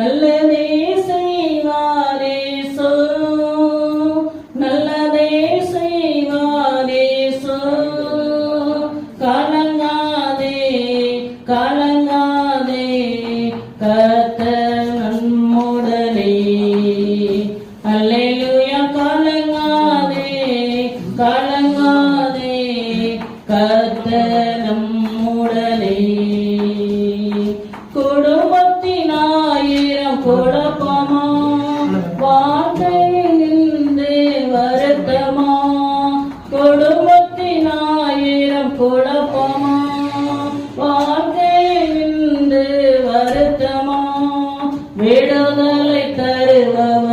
நல்லதே செய்வாரே சோ, நல்லதே செய்வாரே சோ. கலங்காதே கலங்காதே கர்த்தர் நம்முடனே. அல்லேலூயா. கலங்காதே கலங்காதே கர்த்தர் நம்முடனே. குடும்பத்தினாயிரம் குழப்பமா, வாழ்க்கையில் நின்று வருத்தமா. குடும்பத்தினாயிரம் குழப்பமா, வாழ்க்கையில் நின்று வருத்தமா. விடுதலை தருபவர்